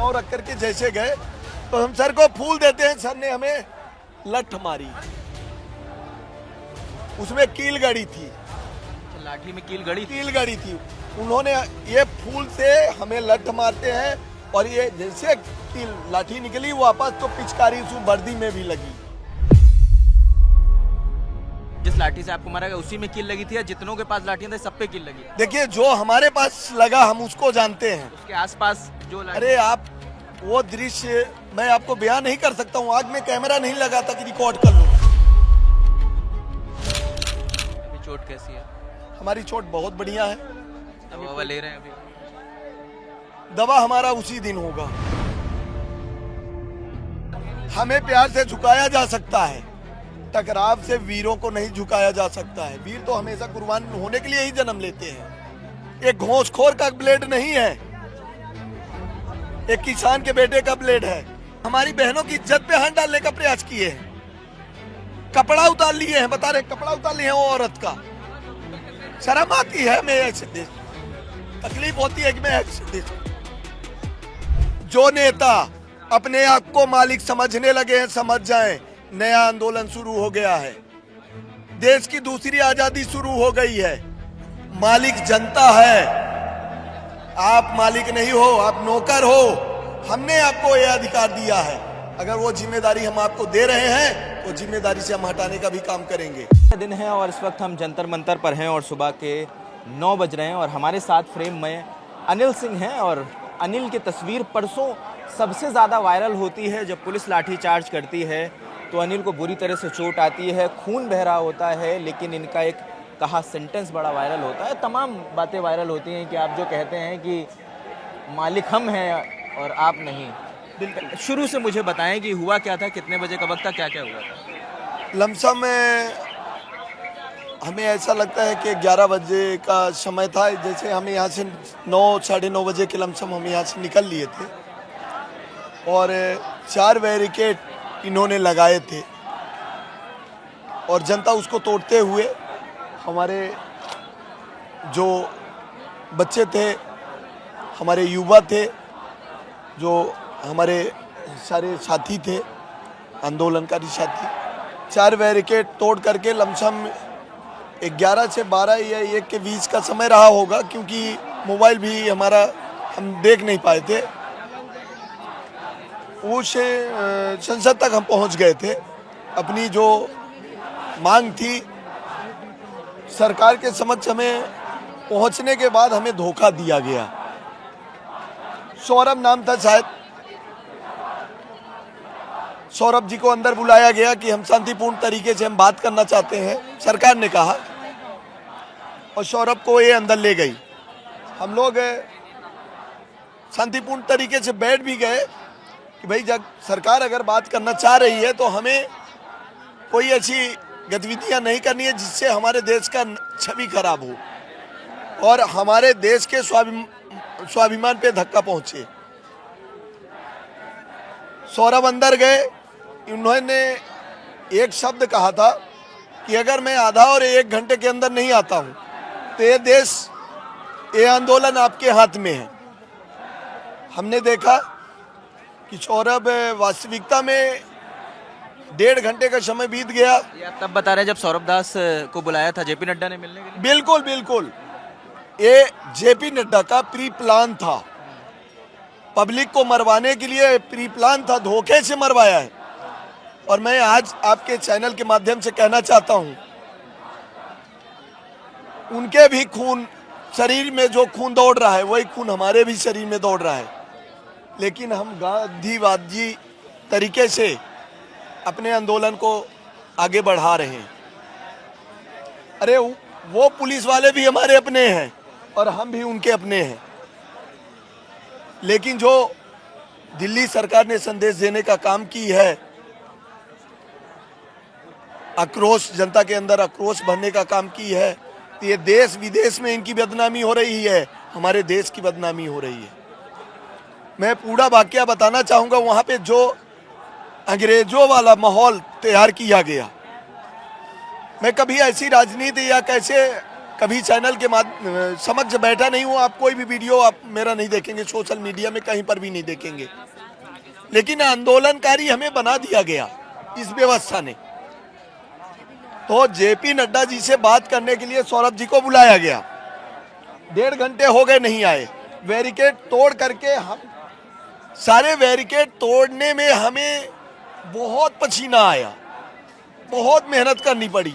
पांव रख करके जैसे गए तो हम सर को फूल देते हैं, सर ने हमें लठ मारी, उसमें कील गड़ी थी, लाठी में कील गड़ी थी। उन्होंने ये फूल से हमें लठ मारते हैं और ये जैसे कील लाठी निकली वापस तो पिचकारी उस वर्दी में भी लगी। जिस लाठी से आपको मारा गया उसी में कील लगी थी या जितनों के पास लाठियां थी सब पे कील लगी? देखिए जो हमारे पास लगा हम उसको जानते हैं, उसके आसपास जो अरे आप वो दृश्य मैं आपको बयान नहीं कर सकता हूँ, आग में कैमरा नहीं लगा था कि रिकॉर्ड कर लूँ। अभी चोट कैसी है? हमारी चोट बहुत बढ़िया है, दवा ले रहे हैं अभी? दवा हमारा उसी दिन होगा। हमें प्यार से झुकाया जा सकता है, टकराव से वीरों को नहीं झुकाया जा सकता है। वीर तो हमेशा कुर्बान होने के लिए ही जन्म लेते हैं। एक घोंसखोर का ब्लेड नहीं है, एक किसान के बेटे का ब्लेड है। हमारी बहनों की इज्जत पे हाथ डालने का प्रयास किए हैं, कपड़ा उतार लिए हैं, बता रहे कपड़ा उतार लिए हैं वो औरत का। शर्म आती है, मैं ऐसे देख, तकलीफ होती है कि मैं ऐसे देख। जो नेता अपने आप को मालिक समझने लगे हैं समझ जाएं, नया आंदोलन शुरू हो गया है। देश की दूसरी आजादी शुरू हो गई है। मालिक जनता है, आप मालिक नहीं हो, आप नौकर हो। हमने आपको यह अधिकार दिया है, अगर वो जिम्मेदारी हम आपको दे रहे हैं तो जिम्मेदारी से हम हटाने का भी काम करेंगे। दिन है और इस वक्त हम जंतर मंतर पर हैं और सुबह के 9 बज रहे हैं और हमारे साथ फ्रेम में अनिल सिंह हैं। और अनिल की तस्वीर परसों सबसे ज़्यादा वायरल होती है जब पुलिस लाठीचार्ज करती है तो अनिल को बुरी तरह से चोट आती है, खून बह रहा होता है, लेकिन इनका एक कहा सेंटेंस बड़ा वायरल होता है। तमाम बातें वायरल होती हैं कि आप जो कहते हैं कि मालिक हम हैं और आप नहीं। शुरू से मुझे बताएं कि हुआ क्या था, कितने बजे का वक्त था, क्या क्या हुआ था? लमसम में हमें ऐसा लगता है कि 11 बजे का समय था। जैसे हम यहाँ से 9 साढ़े 9 बजे के लमसम हम यहाँ से निकल लिए थे और 4 बैरिकेड इन्होंने लगाए थे और जनता उसको तोड़ते हुए हमारे जो बच्चे थे, हमारे युवा थे, जो हमारे सारे साथी थे, आंदोलनकारी साथी, 4 बैरिकेड तोड़ करके लमसम 11 से 12 या 1 के बीच का समय रहा होगा, क्योंकि मोबाइल भी हमारा हम देख नहीं पाए थे। उस संसद तक हम पहुंच गए थे। अपनी जो मांग थी सरकार के समक्ष हमें पहुंचने के बाद हमें धोखा दिया गया। सौरभ नाम था शायद, सौरभ जी को अंदर बुलाया गया कि हम शांतिपूर्ण तरीके से हम बात करना चाहते हैं, सरकार ने कहा, और सौरभ को ये अंदर ले गई। हम लोग शांतिपूर्ण तरीके से बैठ भी गए कि भाई जब सरकार अगर बात करना चाह रही है तो हमें कोई ऐसी गतिविधियां नहीं करनी है जिससे हमारे देश का छवि खराब हो और हमारे देश के स्वाभिमान पे धक्का पहुंचे। सौरभ अंदर गए, उन्होंने एक शब्द कहा था कि अगर मैं आधा और 1 घंटे के अंदर नहीं आता हूं तो ये देश, ये आंदोलन आपके हाथ में है। हमने देखा कि सौरभ वास्तविकता में 1.5 घंटे का समय बीत गया। ये आप तब बता रहे हैं जब सौरभ दास को बुलाया था जेपी नड्डा ने मिलने के लिए? बिल्कुल बिल्कुल, ये जेपी नड्डा का प्री प्लान था, पब्लिक को मरवाने के लिए प्री प्लान था, धोखे से मरवाया है। और मैं आज आपके चैनल के माध्यम से कहना चाहता हूं, उनके भी खून, शरीर में जो खून दौड़ रहा है वही खून हमारे भी शरीर में दौड़ रहा है, लेकिन हम गांधीवादी तरीके से अपने आंदोलन को आगे बढ़ा रहे हैं। अरे वो पुलिस वाले भी हमारे अपने हैं और हम भी उनके अपने हैं, लेकिन जो दिल्ली सरकार ने संदेश देने का काम की है, आक्रोश, जनता के अंदर आक्रोश भरने का काम की है, तो ये देश विदेश में इनकी बदनामी हो रही है, हमारे देश की बदनामी हो रही है। मैं पूरा वाकया बताना चाहूँगा। वहाँ पे जो अंग्रेजों वाला माहौल तैयार किया गया, मैं कभी ऐसी राजनीति या कैसे कभी चैनल के समक्ष बैठा नहीं हूँ। आप कोई भी वीडियो आप मेरा नहीं देखेंगे, सोशल मीडिया में कहीं पर भी नहीं देखेंगे। लेकिन आंदोलनकारी हमें बना दिया गया इस व्यवस्था ने। तो जेपी नड्डा जी से बात करने के लिए सौरभ जी को बुलाया गया, 1.5 घंटे हो गए नहीं आए। बैरिकेड तोड़ करके हम सारे बैरिकेड तोड़ने में हमें बहुत पसीना आया, बहुत मेहनत करनी पड़ी,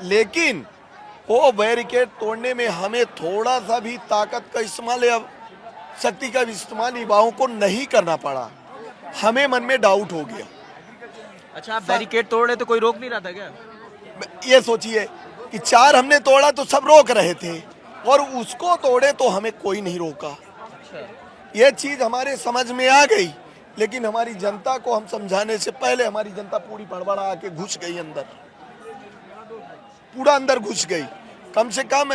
लेकिन वो बैरिकेड तोड़ने में हमें थोड़ा सा भी ताकत का इस्तेमाल या शक्ति का इस्तेमाल युवाओं को नहीं करना पड़ा। हमें मन में डाउट हो गया। अच्छा, आप बैरिकेड तोड़ रहे तो कोई रोक नहीं रहा था क्या? ये सोचिए कि 4 हमने तोड़ा तो सब रोक रहे थे, और उसको तोड़े तो हमें कोई नहीं रोका। ये चीज हमारे समझ में आ गई, लेकिन हमारी जनता को हम समझाने से पहले हमारी जनता पूरी बड़बड़ा आके घुस गई अंदर, पूरा अंदर घुस गई। कम से कम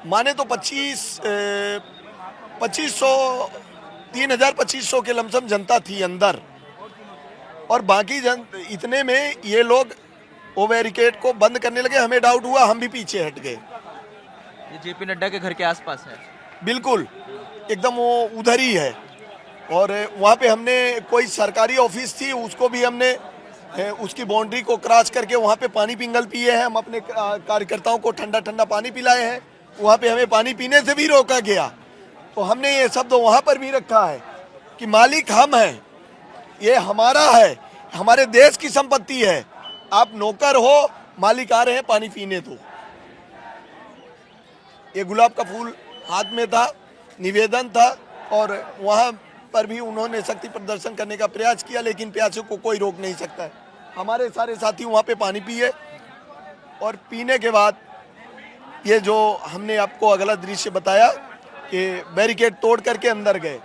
माने तो 3,2500 के लमसम जनता थी अंदर, और बाकी इतने में ये लोग वो बैरिकेड को बंद करने लगे। हमें डाउट हुआ, हम भी पीछे हट गए। ये जेपी नड्डा के घर के आसपास है? बिल्कुल, एकदम वो उधर ही है। और वहाँ पे हमने कोई सरकारी ऑफिस थी, उसको भी हमने उसकी बाउंड्री को क्रॉस करके वहाँ पे पानी पिंगल पिए हैं। हम अपने कार्यकर्ताओं को ठंडा ठंडा पानी पिलाए हैं। वहाँ पे हमें पानी पीने से भी रोका गया। तो हमने ये शब्द वहाँ पर भी रखा है कि मालिक हम हैं, ये हमारा है, हमारे देश की संपत्ति है। आप नौकर हो, मालिक आ रहे हैं पानी पीने। तो ये गुलाब का फूल हाथ में था, निवेदन था, और वहाँ पर भी उन्होंने शक्ति प्रदर्शन करने का प्रयास किया, लेकिन प्यासे को कोई रोक नहीं सकता है। हमारे सारे साथी वहाँ पे पानी पिए, और पीने के बाद ये जो हमने आपको अगला दृश्य बताया कि बैरिकेड तोड़ करके अंदर गए।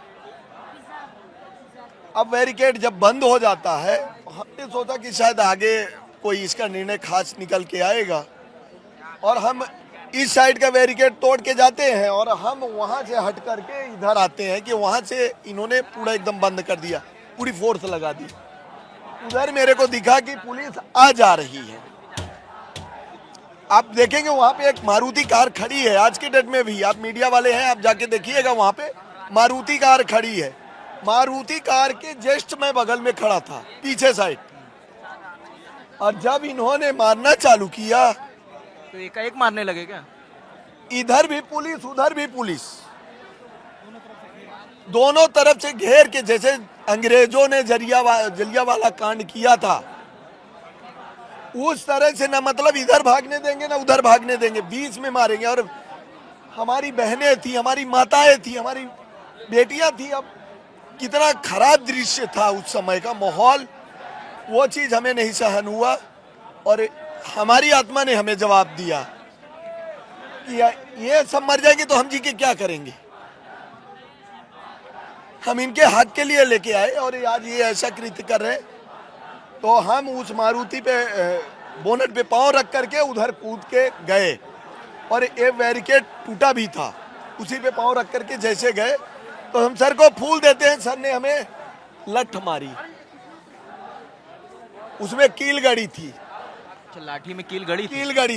अब बैरिकेड जब बंद हो जाता है, हमने सोचा कि शायद आगे कोई इसका निर्णय खास निकल के आएगा, और हम इस साइड का बैरिकेड तोड़ के जाते हैं, और हम वहां से हट करके इधर आते हैं कि वहां से इन्होंने पूरा एकदम बंद कर दिया, पूरी फोर्स लगा दी। उधर मेरे को दिखा कि पुलिस आ जा रही है। आप देखेंगे वहां पे एक मारुति कार खड़ी है, आज के डेट में भी। आप मीडिया वाले हैं, आप जाके देखिएगा, वहां पे मारुति कार खड़ी है। मारुति कार के जस्ट मैं बगल में खड़ा था, पीछे साइड। और जब इन्होंने मारना चालू किया तो एकाएक मारने लगे क्या? इधर भी पुलिस, उधर भी पुलिस, दोनों तरफ से घेर के, जैसे अंग्रेजों ने जलियांवाला कांड किया था, उस तरह से ना मतलब इधर भागने देंगे ना उधर भागने देंगे, बीच में मारेंगे। और हमारी बहनें थी, हमारी माताएं थी, हमारी बेटियां थी। अब कितना खराब दृश्य था उस समय का माहौल, वो चीज हमें नहीं सहन हुआ। और हमारी आत्मा ने हमें जवाब दिया कि ये सब मर जाएंगे तो हम जी के क्या करेंगे। हम इनके हक के लिए लेके आए, और आज ये ऐसा कृत्य कर रहे हैं। तो हम उस मारुति पे बोनट पे पांव रख करके उधर कूद के गए, और ये बैरिकेड टूटा भी था, उसी पे पांव रख करके जैसे गए तो हम सर को फूल देते हैं। सर ने हमें लठ मारी, उसमें कील गड़ी थी। लाठी में कील गड़ी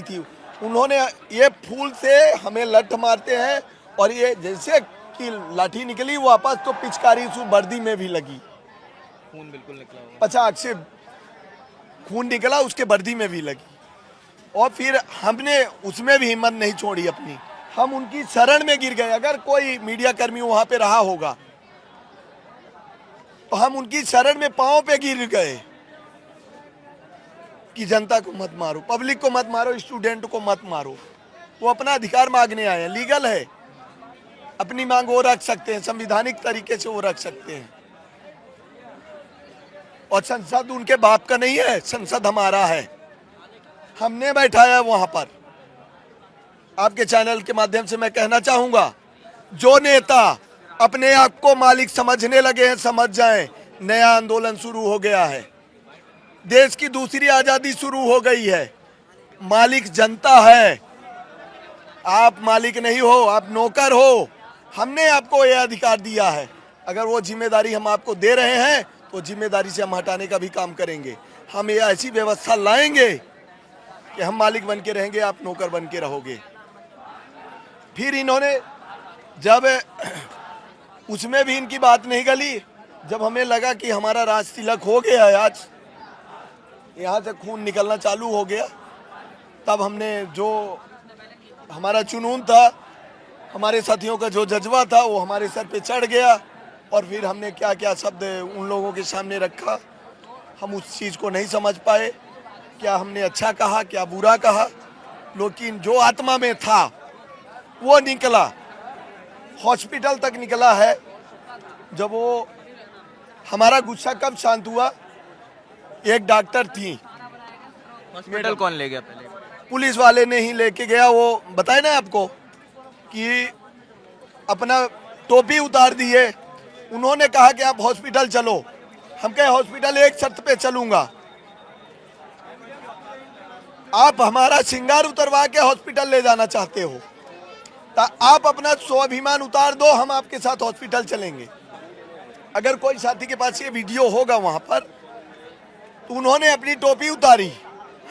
थी। उन्होंने ये फूल से हमें लठ मारते हैं, और ये जैसे कील लाठी निकली वापस तो पिचकारी उस वर्दी में भी लगी, खून बिल्कुल निकला होगा, पचाक से खून निकला, उसके वर्दी में भी लगी। और फिर हमने उसमें भी हिम्मत नहीं छोड़ी अपनी, हम उनकी शरण में गिर गए। अगर कोई मीडिया कर्मी वहां पे रहा होगा तो हम उनकी शरण में पांव पे गिर गए कि जनता को मत मारो, पब्लिक को मत मारो, स्टूडेंट को मत मारो। वो अपना अधिकार मांगने आए हैं, लीगल है, अपनी मांग वो रख सकते हैं, संवैधानिक तरीके से वो रख सकते हैं। और संसद उनके बाप का नहीं है, संसद हमारा है, हमने बैठाया वहां पर। आपके चैनल के माध्यम से मैं कहना चाहूंगा, जो नेता अपने आप को मालिक समझने लगे हैं, समझ जाएं, नया आंदोलन शुरू हो गया है। देश की दूसरी आजादी शुरू हो गई है। मालिक जनता है, आप मालिक नहीं हो, आप नौकर हो। हमने आपको यह अधिकार दिया है। अगर वो जिम्मेदारी हम आपको दे रहे हैं तो जिम्मेदारी से हम हटाने का भी काम करेंगे। हम ये ऐसी व्यवस्था लाएंगे कि हम मालिक बन के रहेंगे, आप नौकर बन के रहोगे। फिर इन्होंने जब उसमें भी इनकी बात नहीं गली, जब हमें लगा कि हमारा राज तिलक हो गया है, आज यहाँ से खून निकलना चालू हो गया, तब हमने जो हमारा जुनून था, हमारे साथियों का जो जज्बा था, वो हमारे सर पे चढ़ गया और फिर हमने क्या क्या शब्द उन लोगों के सामने रखा। हम उस चीज़ को नहीं समझ पाए, क्या हमने अच्छा कहा क्या बुरा कहा, लेकिन जो आत्मा में था वो निकला, हॉस्पिटल तक निकला है। जब वो हमारा गुस्सा कब शांत हुआ, एक डॉक्टर थी, हॉस्पिटल कौन ले गया पहले? पुलिस वाले ने ही लेके गया। वो बताए ना आपको कि अपना टोपी उतार दिए, उन्होंने कहा कि आप हॉस्पिटल चलो। हम कहे हॉस्पिटल एक शर्त पे चलूंगा, आप हमारा श्रृंगार उतरवा के हॉस्पिटल ले जाना चाहते हो तो आप अपना स्वाभिमान उतार दो, हम आपके साथ हॉस्पिटल चलेंगे। अगर कोई साथी के पास ये वीडियो होगा वहां पर, तो उन्होंने अपनी टोपी उतारी।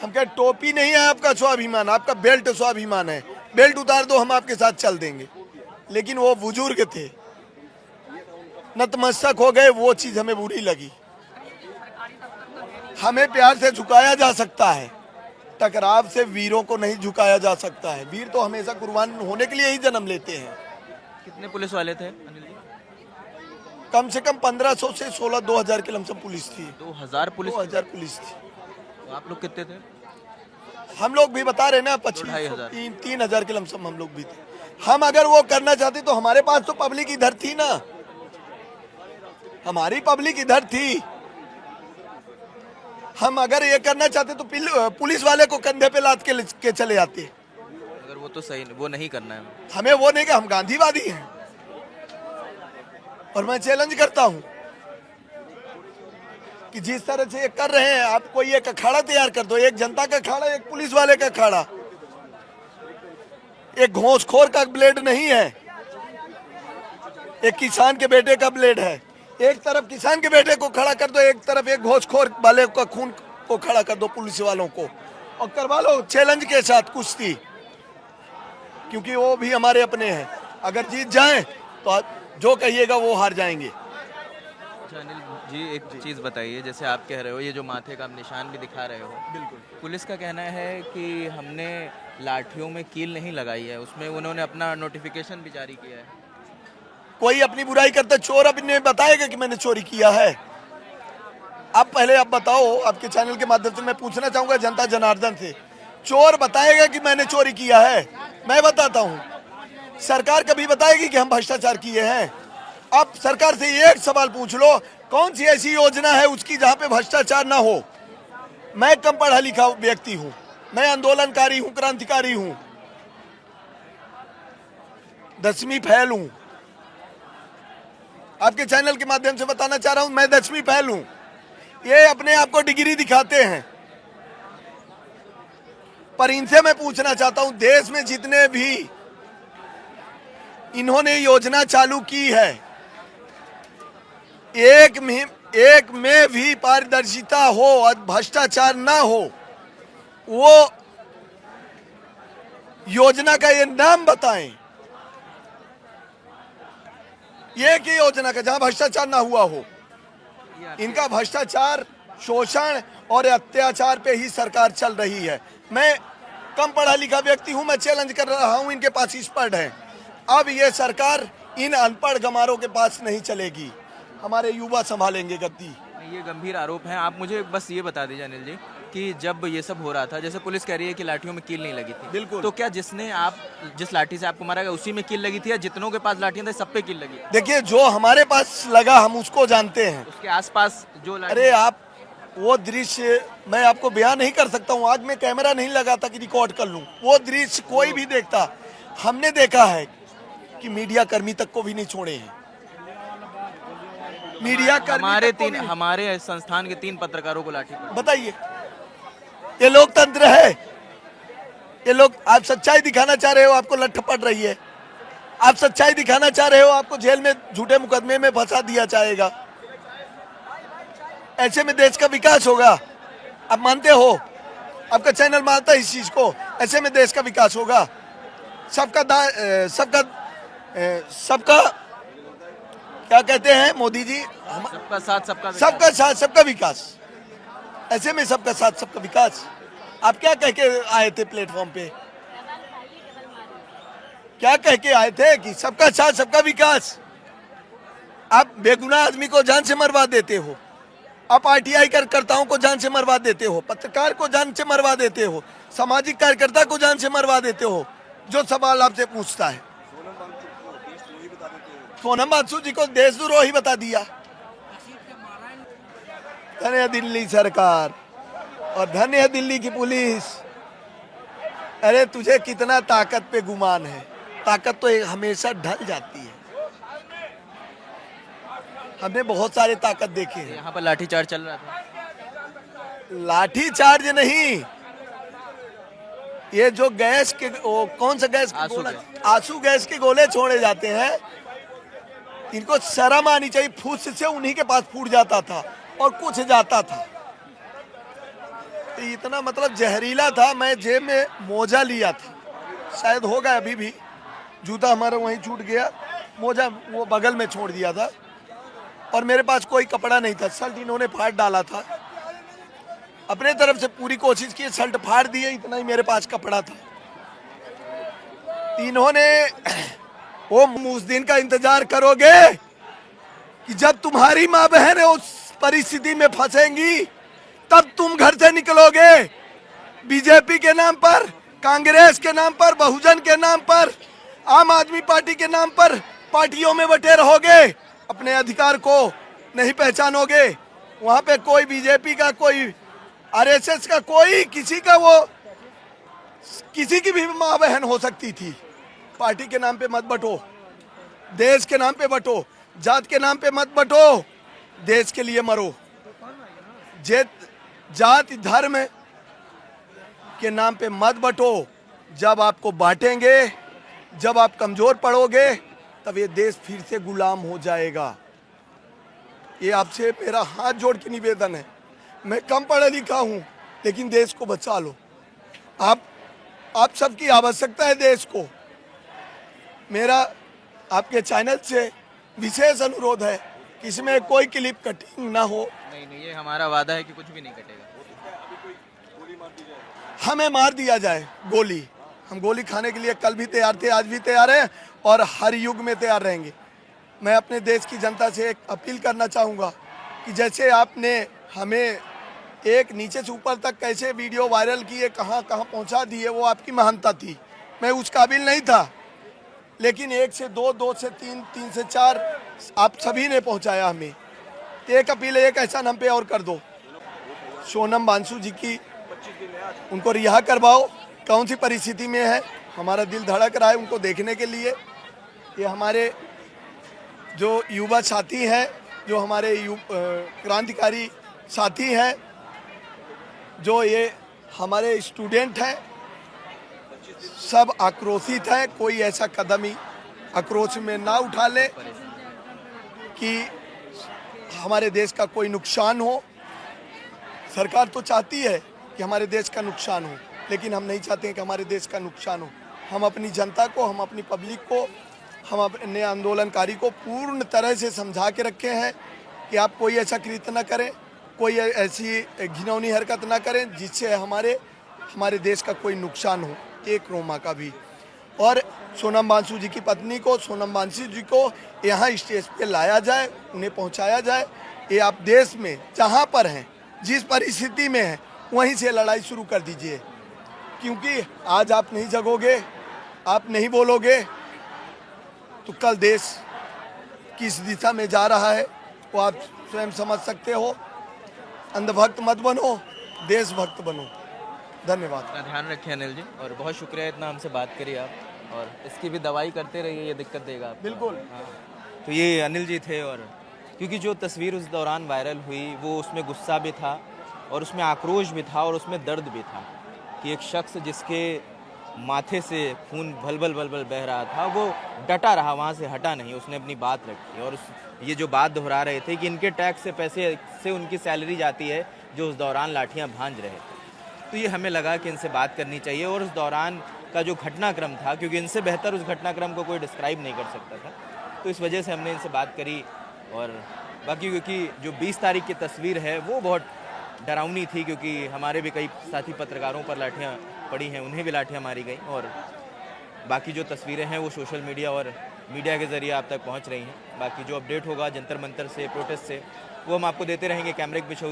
हम कहे टोपी नहीं है आपका स्वाभिमान, आपका बेल्ट स्वाभिमान है, बेल्ट उतार दो, हम आपके साथ चल देंगे। लेकिन वो बुजुर्ग थे, नतमस्तक हो गए, वो चीज हमें बुरी लगी। हमें प्यार से झुकाया जा सकता है, टकराव से वीरों को नहीं झुकाया जा सकता है। वीर तो हमेशा कुर्बान होने के लिए ही जन्म लेते हैं। कितने पुलिस वाले थे अनिल जी? कम से कम 1500 से 2000 की लमसम पुलिस थी। 2000 पुलिस? 2000 पुलिस थी। तो आप लोग कितने थे? हम लोग भी बता रहे ना 2500 3000 के लमसम हम लोग भी थे। हम अगर वो करना चाहते तो हमारे पास तो पब्लिक इधर थी ना, हमारी पब्लिक इधर थी। हम अगर ये करना चाहते तो पुलिस वाले को कंधे पे लाद के चले आते। अगर वो तो सही, वो नहीं करना है हमें, वो नहीं कि हम गांधीवादी हैं। और मैं चैलेंज करता हूं कि जिस तरह से ये कर रहे हैं, आप कोई एक अखाड़ा तैयार कर दो, एक जनता का अखाड़ा, एक पुलिस वाले का अखाड़ा। एक घोंसखोर का ब्लेड नहीं है, एक किसान के बेटे का ब्लेड है। एक तरफ किसान के बेटे को खड़ा कर दो, एक तरफ एक घोंसखोर वाले का खून को खड़ा कर दो, पुलिस वालों को, और करवा लो चैलेंज के साथ कुश्ती, क्योंकि वो भी हमारे अपने हैं। अगर जीत जाएं तो आप जो कहिएगा वो हार जाएंगे। अच्छा अनिल जी, एक चीज़ बताइए, जैसे आप कह रहे हो ये जो माथे का आप निशान भी दिखा रहे हो, बिल्कुल पुलिस का कहना है कि हमने लाठियों में कील नहीं लगाई है, उसमें उन्होंने अपना नोटिफिकेशन भी जारी किया है। कोई अपनी बुराई करता, चोर अपने बताएगा कि मैंने चोरी किया है? आप पहले आप बताओ, आपके चैनल के माध्यम से मैं पूछना चाहूंगा जनता जनार्दन से, चोर बताएगा कि मैंने चोरी किया है? मैं बताता हूं। सरकार कभी बताएगी कि हम भ्रष्टाचार किए हैं? आप सरकार से एक सवाल पूछ लो, कौन सी ऐसी योजना है उसकी जहां पे भ्रष्टाचार ना हो? मैं कम पढ़ा लिखा व्यक्ति हूं, मैं आंदोलनकारी हूं, क्रांतिकारी हूं, 10वीं फेल हूं। आपके चैनल के माध्यम से बताना चाह रहा हूं, मैं 10वीं फेल हूं। ये अपने आप को डिग्री दिखाते हैं, पर इनसे मैं पूछना चाहता हूं, देश में जितने भी इन्होंने योजना चालू की है, एक में भी पारदर्शिता हो और भ्रष्टाचार ना हो, वो योजना का ये नाम बताएं। ये की योजना का जहां भ्रष्टाचार ना हुआ हो। इनका भ्रष्टाचार, शोषण और अत्याचार पे ही सरकार चल रही है। मैं कम पढ़ा लिखा व्यक्ति हूं, मैं चैलेंज कर रहा हूं, इनके पास स्पष्ट है। अब ये सरकार इन अनपढ़ गमारों के पास नहीं चलेगी, हमारे युवा संभालेंगे गद्दी। ये गंभीर आरोप हैं। आप मुझे बस ये बता दीजिए अनिल जी कि जब ये सब हो रहा था, जैसे पुलिस कह रही है कि लाठियों में कील नहीं लगी थी, बिल्कुल, तो क्या जिस लाठी से आपको मारा गया उसी में कील लगी थी या जितनों के पास लाठियां थी सब पे कील लगी? देखिए, जो हमारे पास लगा हम उसको जानते हैं, उसके आसपास जो अरे आप वो दृश्य मैं आपको बयान नहीं कर सकता हूँ। आज में कैमरा नहीं लगा था कि रिकॉर्ड कर लूं। वो दृश्य कोई भी देखता, हमने देखा है कि मीडिया कर्मी तक को भी नहीं छोड़े हैं। मीडिया कर्मी हमारे संस्थान के 3 पत्रकारों को लाठी पड़ी। बताइए, ये लोकतंत्र है? ये लोग, आप सच्चाई दिखाना चाह रहे हो, आपको लठ पड़ रही है। आप सच्चाई दिखाना चाह रहे हो, आपको जेल में झूठे मुकदमे में फंसा दिया जाएगा। ऐसे में देश का विकास होगा? आप मानते हो? आपका चैनल मानता है इस चीज को? ऐसे में देश का विकास होगा? सबका क्या कहते हैं मोदी जी, सबका साथ सबका विकास। सबका साथ सबका विकास। ऐसे में सबका साथ सबका विकास, आप क्या कह के आए थे प्लेटफॉर्म पे? क्या कह के आए थे कि सबका साथ सबका विकास? आप बेगुनाह आदमी को जान से मरवा देते हो, आप आरटीआई कार्यकर्ताओं को जान से मरवा देते हो, पत्रकार को जान से मरवा देते हो, सामाजिक कार्यकर्ता को जान से मरवा देते हो। जो सवाल आपसे पूछता है, सोनम बांसु जी को देशद्रोही बता दिया। धन्य है दिल्ली सरकार और धन्य है दिल्ली की पुलिस। अरे तुझे कितना ताकत पे गुमान है, ताकत तो हमेशा ढल जाती है। हमने बहुत सारे ताकत देखे हैं। यहाँ पर लाठीचार्ज चल रहा था। लाठी चार्ज नहीं, ये जो गैस के कौन सा गैस के गोला, आंसू गैस के गोले छोड़े जाते हैं, इनको शर्म आनी चाहिए। फूस से उन्हीं के पास फूट जाता था और कुछ जाता था। तो इतना मतलब जहरीला था। मैं जेब में मोजा लिया था, शायद होगा अभी भी, जूता हमारा वहीं छूट गया, मोजा वो बगल में छोड़ दिया था और मेरे पास कोई कपड़ा नहीं था। शर्ट इन्होंने फाड़ डाला था, अपने तरफ से पूरी कोशिश की, शर्ट फाड़ दिए, इतना ही मेरे पास कपड़ा था। इन्होंने वो उस दिन का इंतजार करोगे कि जब तुम्हारी माँ बहन उस परिस्थिति में फंसेंगी, तब तुम घर से निकलोगे। बीजेपी के नाम पर, कांग्रेस के नाम पर, बहुजन के नाम पर, आम आदमी पार्टी के नाम पर पार्टियों में बटे रहोगे, अपने अधिकार को नहीं पहचानोगे। वहां पे कोई बीजेपी का, कोई आरएसएस का, कोई किसी का, वो किसी की भी माँ बहन हो सकती थी। पार्टी के नाम पे मत बटो, देश के नाम पे बटो, जात के नाम पे मत बटो, देश के लिए मरो। जात धर्म के नाम पे मत बटो। जब आपको बांटेंगे, जब आप कमजोर पड़ोगे, तब ये देश फिर से गुलाम हो जाएगा। ये आपसे मेरा हाथ जोड़ के निवेदन है। मैं कम पढ़ा लिखा हूँ, लेकिन देश को बचा लो। आप सबकी आवश्यकता है देश को। मेरा आपके चैनल से विशेष अनुरोध है कि इसमें कोई क्लिप कटिंग ना हो। नहीं, ये हमारा वादा है कि कुछ भी नहीं कटेगा। हमें मार दिया जाए गोली, हम गोली खाने के लिए कल भी तैयार थे, आज भी तैयार हैं और हर युग में तैयार रहेंगे। मैं अपने देश की जनता से एक अपील करना चाहूँगा कि जैसे आपने हमें एक नीचे से ऊपर तक कैसे वीडियो वायरल किए, कहाँ कहाँ पहुँचा दिए, वो आपकी महानता थी। मैं उस काबिल नहीं था, लेकिन 1 से 2, 2 से 3, 3 से 4 आप सभी ने पहुँचाया हमें। एक अपील है, एक एहसान हम पे और कर दो। सोनम बांसु जी की, उनको रिहा करवाओ। कौन सी परिस्थिति में है, हमारा दिल धड़क रहा है उनको देखने के लिए। ये हमारे जो युवा साथी हैं, जो हमारे क्रांतिकारी साथी हैं, जो ये हमारे स्टूडेंट हैं, सब आक्रोशित हैं। कोई ऐसा कदम ही आक्रोश में ना उठा ले कि हमारे देश का कोई नुकसान हो। सरकार तो चाहती है कि हमारे देश का नुकसान हो, लेकिन हम नहीं चाहते हैं कि हमारे देश का नुकसान हो। हम अपनी जनता को, हम अपनी पब्लिक को, हम अपने आंदोलनकारी को पूर्ण तरह से समझा के रखे हैं कि आप कोई ऐसा कृत्य न करें, कोई ऐसी घिनौनी हरकत ना करें जिससे हमारे देश का कोई नुकसान हो, एक रोमा का भी। और सोनम बांसु जी की पत्नी को, सोनम बांसु जी को यहाँ स्टेज पे लाया जाए, उन्हें पहुँचाया जाए। ये आप देश में जहाँ पर हैं, जिस परिस्थिति में हैं, वहीं से लड़ाई शुरू कर दीजिए। क्योंकि आज आप नहीं जगोगे, आप नहीं बोलोगे, तो कल देश किस दिशा में जा रहा है वो आप स्वयं समझ सकते हो। अंधभक्त मत बनो, देशभक्त बनो। धन्यवाद। अपना ध्यान रखें अनिल जी, और बहुत शुक्रिया इतना हमसे बात करी आप, और इसकी भी दवाई करते रहिए, ये दिक्कत देगा आपको। बिल्कुल। हाँ, तो ये अनिल जी थे। और क्योंकि जो तस्वीर उस दौरान वायरल हुई, वो उसमें गुस्सा भी था और उसमें आक्रोश भी था और उसमें दर्द भी था कि एक शख्स जिसके माथे से खून भल भल बह रहा था, वो डटा रहा, वहाँ से हटा नहीं, उसने अपनी बात रखी। और ये जो बात दोहरा रहे थे कि इनके टैक्स से पैसे से उनकी सैलरी जाती है, जो उस दौरान लाठियाँ भांज रहे थे। तो ये हमें लगा कि इनसे बात करनी चाहिए। और उस दौरान का जो घटनाक्रम था, क्योंकि इनसे बेहतर उस घटनाक्रम को कोई डिस्क्राइब नहीं कर सकता था, तो इस वजह से हमने इनसे बात करी। और बाकी क्योंकि जो 20 तारीख की तस्वीर है वो बहुत डरावनी थी, क्योंकि हमारे भी कई साथी पत्रकारों पर लाठियाँ पड़ी हैं, उन्हें भी लाठियाँ मारी गई, और बाकी जो तस्वीरें हैं वो सोशल मीडिया और मीडिया के ज़रिए आप तक पहुंच रही हैं। बाकी जो अपडेट होगा जंतर मंतर से, प्रोटेस्ट से, वो हम आपको देते रहेंगे। कैमरे के पीछे